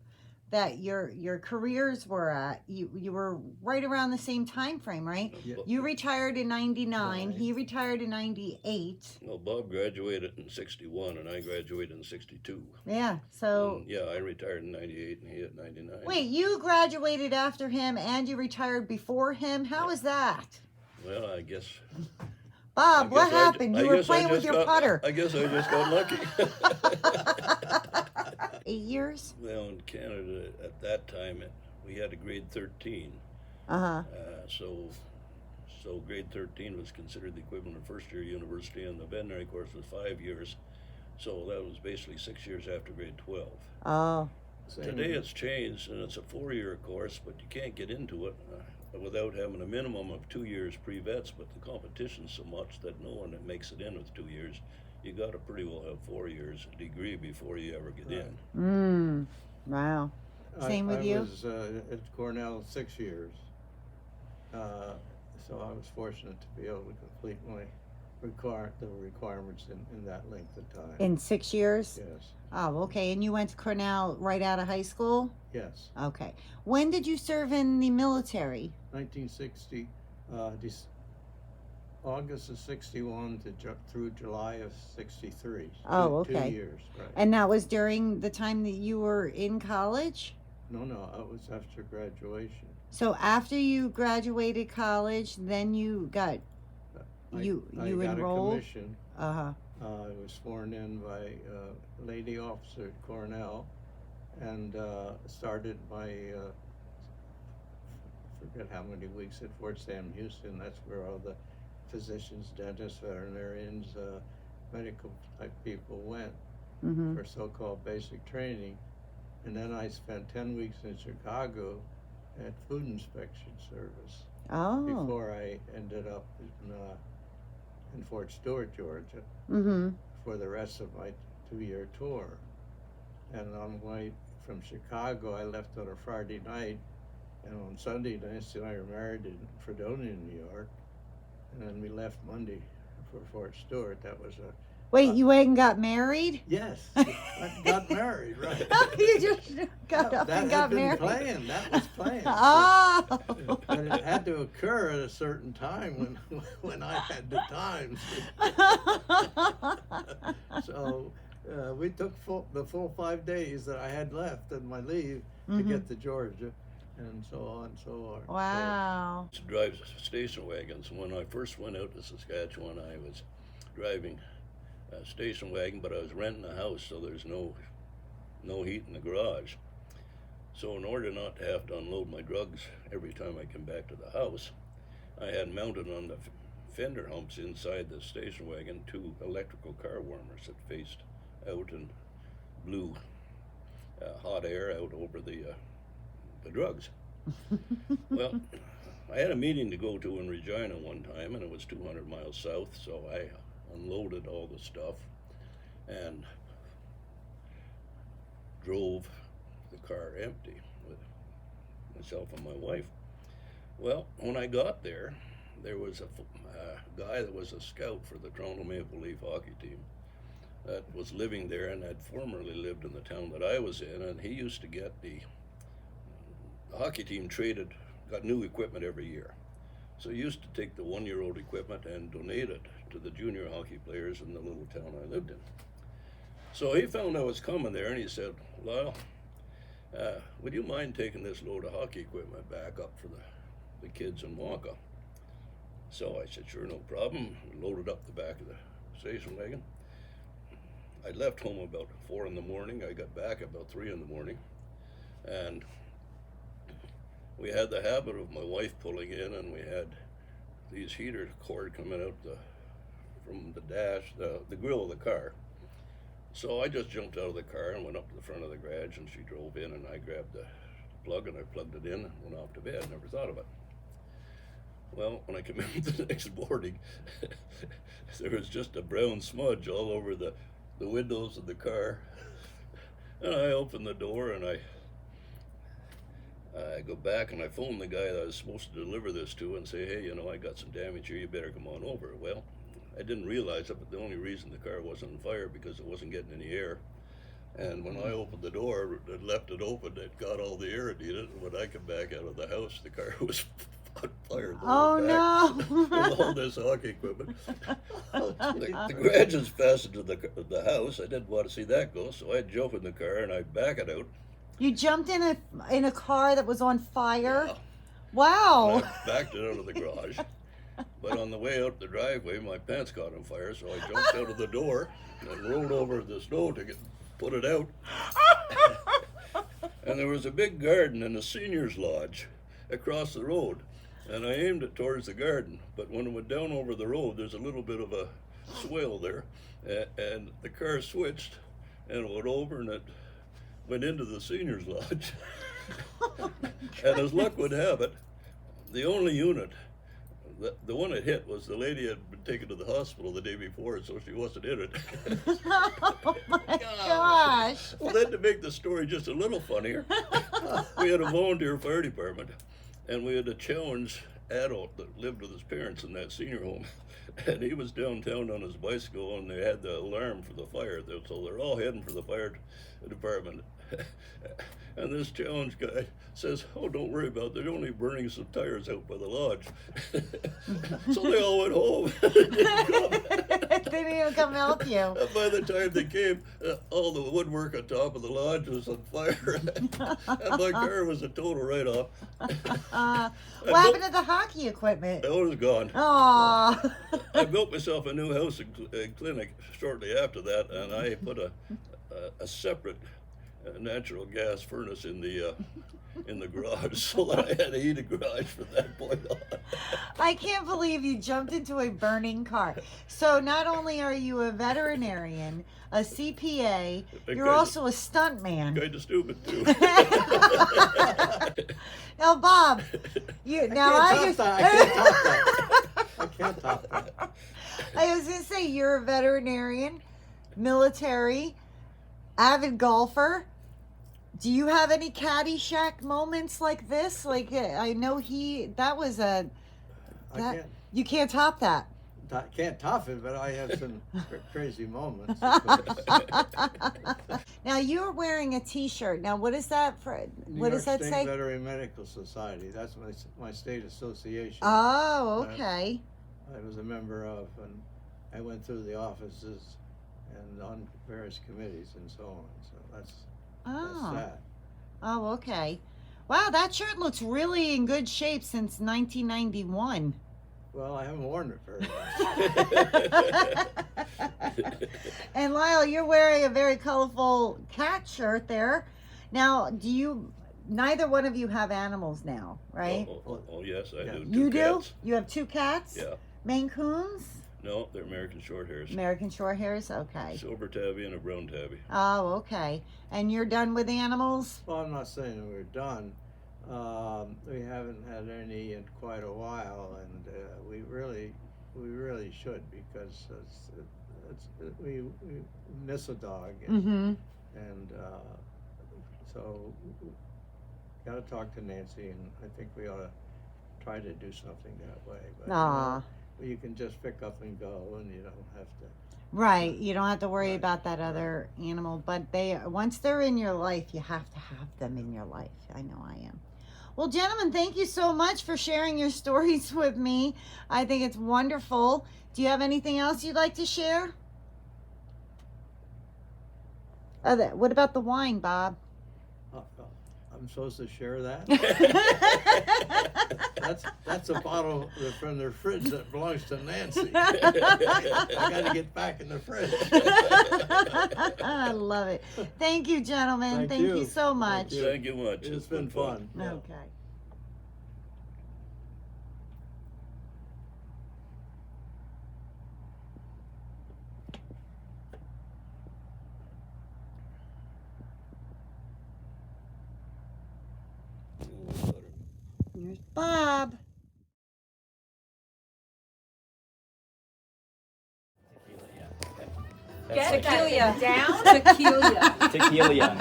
S4: that your careers were at. You were right around the same time frame, right?
S10: Yeah.
S4: You retired in 99. He retired in 98.
S9: Well, Bob graduated in 61, and I graduated in 62.
S4: Yeah, so...
S9: And, yeah, I retired in 98, and he at 99.
S4: Wait, you graduated after him and you retired before him? How is that?
S9: Well, I guess...
S4: Bob, what happened? You were playing with your putter.
S9: I guess I just got lucky.
S4: 8 years?
S9: Well, in Canada at that time, we had a grade 13.
S4: Uh-huh.
S9: So grade 13 was considered the equivalent of first-year university, and the veterinary course was 5 years. So that was basically 6 years after grade 12.
S4: Oh.
S9: Today it's changed, and it's a 4-year course, but you can't get into it without having a minimum of 2 years pre-vets, but the competition's so much that no one that makes it in with 2 years. You got to pretty well have 4 years degree before you ever get in.
S4: Wow. Same with you?
S10: I was at Cornell 6 years. So I was fortunate to be able to complete my requirements in that length of time.
S4: In 6 years?
S10: Yes.
S4: Oh, okay. And you went to Cornell right out of high school?
S10: Yes.
S4: Okay. When did you serve in the military?
S10: 1960, August of 61 through July of 63.
S4: Oh,
S10: Two
S4: okay.
S10: years, right.
S4: And that was during the time that you were in college?
S10: No, it was after graduation.
S4: So after you graduated college, then you got you
S10: got
S4: enrolled?
S10: a commission.
S4: Uh-huh.
S10: I was sworn in by a lady officer at Cornell, and started my forget how many weeks at Fort Sam Houston. That's where all the physicians, dentists, veterinarians, medical type people went for so-called basic training. And then I spent 10 weeks in Chicago at Food Inspection Service
S4: Oh.
S10: before I ended up in Fort Stewart, Georgia,
S4: Mm-hmm.
S10: for the rest of my 2-year tour. And on the way from Chicago, I left on a Friday night, and on Sunday, Nancy and I were married in Fredonia, New York, and then we left Monday for Fort Stewart. That was a
S4: Wait, you went and got married?
S10: yes, I got married, right?
S4: You just got up
S10: that
S4: and
S10: had
S4: got
S10: been
S4: married.
S10: planned. That was planned.
S4: Oh.
S10: But it had to occur at a certain time when I had the time. So we took the full 5 days that I had left in my leave to get to Georgia, and so on and so on.
S4: Wow.
S9: To drive station wagons. When I first went out to Saskatchewan, I was driving a station wagon, but I was renting a house, so there's no heat in the garage. So in order not to have to unload my drugs every time I come back to the house, I had mounted on the fender humps inside the station wagon 2 electrical car warmers that faced out and blew hot air out over the drugs. Well, I had a meeting to go to in Regina one time, and it was 200 miles south, so I unloaded all the stuff and drove the car empty with myself and my wife. Well, when I got there, there was a guy that was a scout for the Toronto Maple Leaf hockey team that was living there and had formerly lived in the town that I was in, and he used to get the hockey team got new equipment every year. So he used to take the 1-year-old equipment and donate it to the junior hockey players in the little town I lived in. So he found I was coming there, and he said, "Lyle, would you mind taking this load of hockey equipment back up for the kids in Wonka?" So I said, "Sure, no problem." Loaded up the back of the station wagon. I left home about 4 in the morning. I got back about 3 in the morning, and we had the habit of my wife pulling in, and we had these heater cord coming out from the dash, the grill of the car. So I just jumped out of the car and went up to the front of the garage, and she drove in, and I grabbed the plug and I plugged it in and went off to bed. Never thought of it. Well, when I came in the next morning, there was just a brown smudge all over the windows of the car. And I opened the door, and I go back and I phone the guy that I was supposed to deliver this to and say, "Hey, I got some damage here, you better come on over." Well, I didn't realize it, but the only reason the car wasn't on fire because it wasn't getting any air. And when I opened the door and left it open, it got all the air it needed. And when I come back out of the house, the car was on fire.
S4: Oh, no.
S9: With all this hockey equipment. The garage is fastened to the house. I didn't want to see that go, so I jump in the car and I back it out.
S4: You jumped in a car that was on fire?
S9: Yeah.
S4: Wow.
S9: And I backed it out of the garage. But on the way out the driveway, my pants caught on fire, so I jumped out of the door and rode over the snow to put it out. And there was a big garden in the seniors' lodge across the road, and I aimed it towards the garden. But when it went down over the road, there's a little bit of a swale there, and the car switched, and it went over, and it went into the seniors' lodge. And as luck would have it, the only unit, the one it hit was the lady had been taken to the hospital the day before, so she wasn't in it.
S4: Oh my gosh.
S9: Well, then to make the story just a little funnier, we had a volunteer fire department, and we had a challenged adult that lived with his parents in that senior home. And he was downtown on his bicycle, and they had the alarm for the fire, so they're all heading for the fire department. And this challenge guy says, "Oh, don't worry about it. They're only burning some tires out by the lodge." So they all went home.
S4: They didn't even come help you.
S9: And by the time they came, all the woodwork on top of the lodge was on fire. And my car was a total write-off.
S4: What happened to the hockey equipment?
S9: It was gone.
S4: Aww.
S9: I built myself a new house and clinic shortly after that, and I put a separate a natural gas furnace in the garage, so that I had to heat a garage from that point on.
S4: I can't believe you jumped into a burning car. So not only are you a veterinarian, a CPA, you're also a stuntman.
S9: Kind of stupid too.
S4: Now, Bob, I
S10: can't top that.
S4: I was going to say, you're a veterinarian, military, avid golfer. Do you have any Caddyshack moments like this? Like, I know you can't top that.
S10: I can't top it, but I have some crazy moments.
S4: Now, you're wearing a T-shirt. Now, what is that for? What does that say?
S10: Veterinary Medical Society. That's my state association.
S4: Oh, okay.
S10: I was a member of, and I went through the offices and on various committees and so on. So that's that.
S4: Oh, okay. Wow, that shirt looks really in good shape since 1991.
S10: Well, I haven't worn it very much.
S4: And Lyle, you're wearing a very colorful cat shirt there. Now, neither one of you have animals now, right?
S9: Oh yes, I do.
S4: You
S9: cats.
S4: do? You have 2 cats?
S9: Yeah.
S4: Maine Coons?
S9: No, they're American Shorthairs.
S4: American Shorthairs? Okay.
S9: Silver tabby and a brown tabby.
S4: Oh, okay. And you're done with animals?
S10: Well, I'm not saying that we're done. We haven't had any in quite a while, and we really should, because we miss a dog, and so got to talk to Nancy, and I think we ought to try to do something that way. But you can just pick up and go, and you don't have to.
S4: Right, you don't have to worry about that other animal, but once they're in your life, you have to have them in your life. I know I am. Well, gentlemen, thank you so much for sharing your stories with me. I think it's wonderful. Do you have anything else you'd like to share? What about the wine, Bob?
S10: I'm supposed to share that? That's a bottle from their fridge that belongs to Nancy. I got to get back in the fridge.
S4: I love it. Thank you, gentlemen. Thank you so much.
S9: Thank you much.
S10: It's been fun.
S4: Okay. Here's Bob.
S2: Tequila down.
S1: Tequila.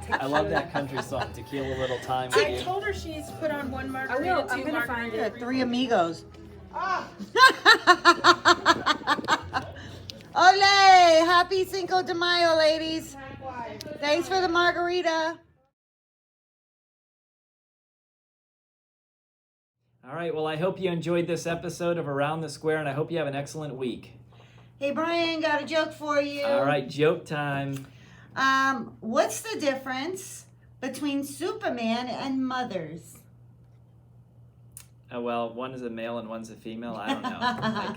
S1: I love that country song. Tequila, little time with
S5: I
S1: you.
S5: told her she's put on 1 margarita, 2 margarita.
S4: 3 amigos. Ole! Happy Cinco de Mayo, ladies. Thanks for the margarita.
S1: All right, well, I hope you enjoyed this episode of Around the Square, and I hope you have an excellent week.
S4: Hey, Brian, got a joke for you.
S1: All right, joke time.
S4: What's the difference between Superman and mothers?
S1: Well, one is a male and one's a female. I don't know.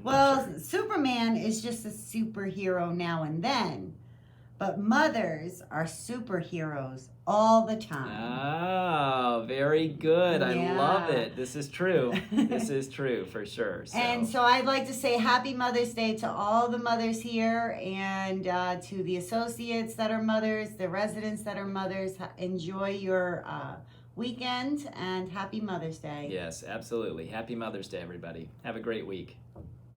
S4: Well,
S1: sure.
S4: Superman is just a superhero now and then, but mothers are superheroes all the time.
S1: Oh, very good. I
S4: Yeah.
S1: love it. This is true. This is true for sure.
S4: And so I'd like to say Happy Mother's Day to all the mothers here, and to the associates that are mothers, the residents that are mothers. Enjoy your weekend, and Happy Mother's Day.
S1: Yes, absolutely. Happy Mother's Day, everybody. Have a great week.